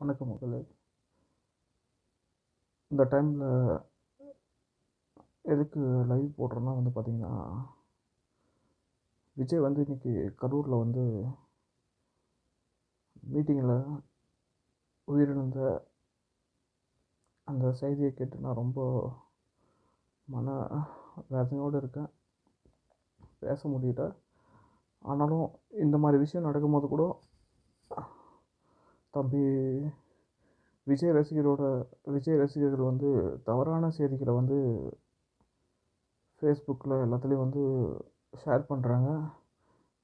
வணக்கம் மக்களே. இந்த டைமில் எதுக்கு லைவ் போடுறேன்னா பார்த்தீங்கன்னா, விஜய் இன்றைக்கி கரூரில் மீட்டிங்கில் உயிரிழந்த அந்த செய்தியை கேட்டு நான் ரொம்ப மன வேதனையோடு இருக்கேன். பேச முடியல. ஆனாலும் இந்த மாதிரி விஷயம் நடக்கும்போது கூட தம்பி விஜய் ரசிகர்கள் தவறான செய்திகளை ஃபேஸ்புக்கில் எல்லாத்துலேயும் ஷேர் பண்ணுறாங்க.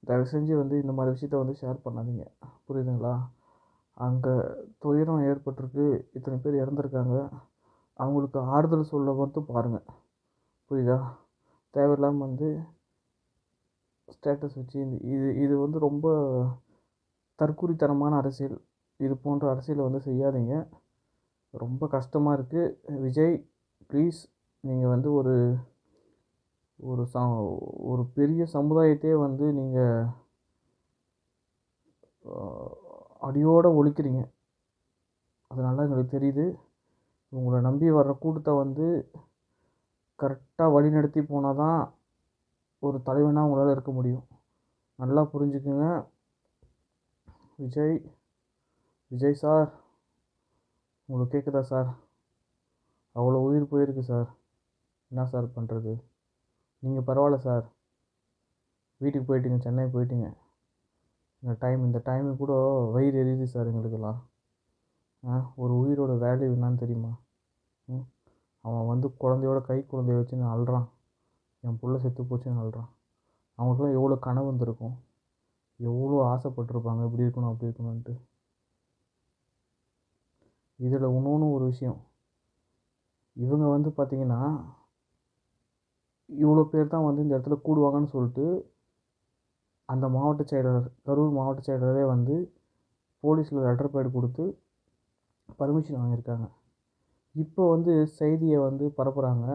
தயவு செஞ்சு இந்த மாதிரி விஷயத்த ஷேர் பண்ணாதீங்க, புரியுதுங்களா? அங்கே துயரம் ஏற்பட்டிருக்கு, இத்தனை பேர் இறந்துருக்காங்க. அவங்களுக்கு ஆறுதல் சொல்ல பாருங்கள், புரியுதா? தேவையில்லாமல் ஸ்டேட்டஸ் வச்சு இது ரொம்ப தற்குறித்தனமான அரசியல். இது போன்ற அரசியலை செய்யாதீங்க. ரொம்ப கஷ்டமாக இருக்குது. விஜய் ப்ளீஸ், நீங்கள் ஒரு ஒரு ஒரு பெரிய சமுதாயத்தையே நீங்கள் அடியோடு ஒழிக்கிறீங்க. அதனால எங்களுக்கு தெரியுது. உங்களை நம்பி வர்ற கூட்டத்தை கரெக்டாக வழிநடத்தி போனால் தான் ஒரு தலைவனாக உங்களால் இருக்க முடியும். நல்லா புரிஞ்சுக்குங்க. விஜய் சார், உங்களுக்கு கேட்குதா சார்? அவ்வளோ உயிர் போயிருக்கு சார். என்ன சார் பண்ணுறது? நீங்கள் பரவாயில்ல சார், வீட்டுக்கு போயிட்டீங்க, சென்னை போயிட்டீங்க. இந்த டைமு கூட வயிறு எரியுது சார் எங்களுக்கெல்லாம். ஒரு உயிரோட வேல்யூ என்னான்னு தெரியுமா? அவன் குழந்தையோட குழந்தைய வச்சுன்னு அழுறான். என் புள்ள செத்து போச்சுன்னு அழுறான். அவங்களுக்குலாம் எவ்வளோ கனவு வந்திருக்கும், எவ்வளோ ஆசைப்பட்டிருப்பாங்க, இப்படி இருக்கணும் அப்படி இருக்கணும்ன்ட்டு. இதில் இன்னொன்று ஒரு விஷயம், இவங்க பார்த்திங்கன்னா இவ்வளோ பேர் தான் இந்த இடத்துல கூடுவாங்கன்னு சொல்லிட்டு அந்த மாவட்ட செயலாளர், கரூர் மாவட்ட செயலாளரே போலீஸில் லெட்டர் பேட் கொடுத்து பர்மிஷன் வாங்கியிருக்காங்க. இப்போ செய்தியை பரப்புகிறாங்க.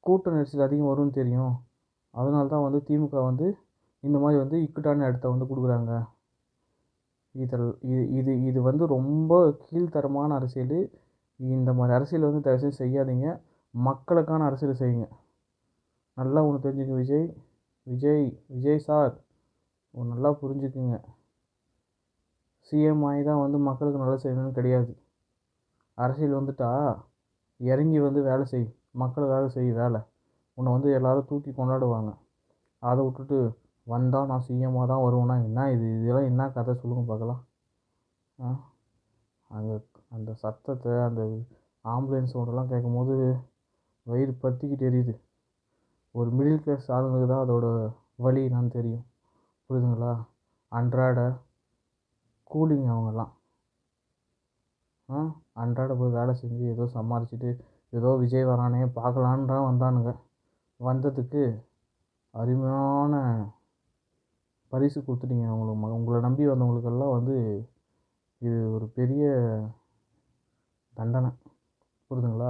கூட்ட நெரிசல் அதிகம் வரும்னு தெரியும், அதனால தான் திமுக இந்த மாதிரி இக்கட்டான இடத்த கொடுக்குறாங்க. இது ரொம்ப கீழ்த்தரமான அரசியல். இந்த மாதிரி அரசியல் தயவுசெய்து செய்யாதீங்க. மக்களுக்கான அரசியல் செய்யுங்க. நல்லா ஒன்று தெரிஞ்சுங்க விஜய் சார், நல்லா புரிஞ்சுக்குங்க. சிஎம் ஆகி தான் மக்களுக்கு நல்லா செய்யணும்னு கிடையாது. அரசியல் இறங்கி வேலை செய், மக்களுக்காக செய் வேலை. உன்னை எல்லோரும் தூக்கி கொண்டாடுவாங்க. அதை விட்டுட்டு வந்தால் நான் சிஎம்மாக தான் வருவேன்னா என்ன இதெல்லாம் என்ன கதை சொல்லுங்கள் பார்க்கலாம். அந்த சத்தத்தை, அந்த ஆம்புலன்ஸோடலாம் கேட்கும்போது வயிறு பற்றிக்கிட்டு எரியுது. ஒரு மிடில் கிளாஸ் ஆளுங்களுக்கு தான் அதோட வலி என்னான்னு தெரியும், புரியுதுங்களா? அன்றாட கூலிங்க அவங்கெல்லாம். அன்றாட போய் வேலை செஞ்சு ஏதோ சமாளிச்சுட்டு ஏதோ விஜய் வரானே பார்க்கலான்றான் வந்தானுங்க. வந்ததுக்கு அருமையான பரிசு கொடுத்துட்டீங்க. உங்களை நம்பி வந்தவங்களுக்கெல்லாம் இது ஒரு பெரிய தண்டனை, புரியுதுங்களா?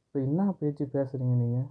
இப்போ என்ன பேச்சு பேசுகிறீங்க நீங்கள்?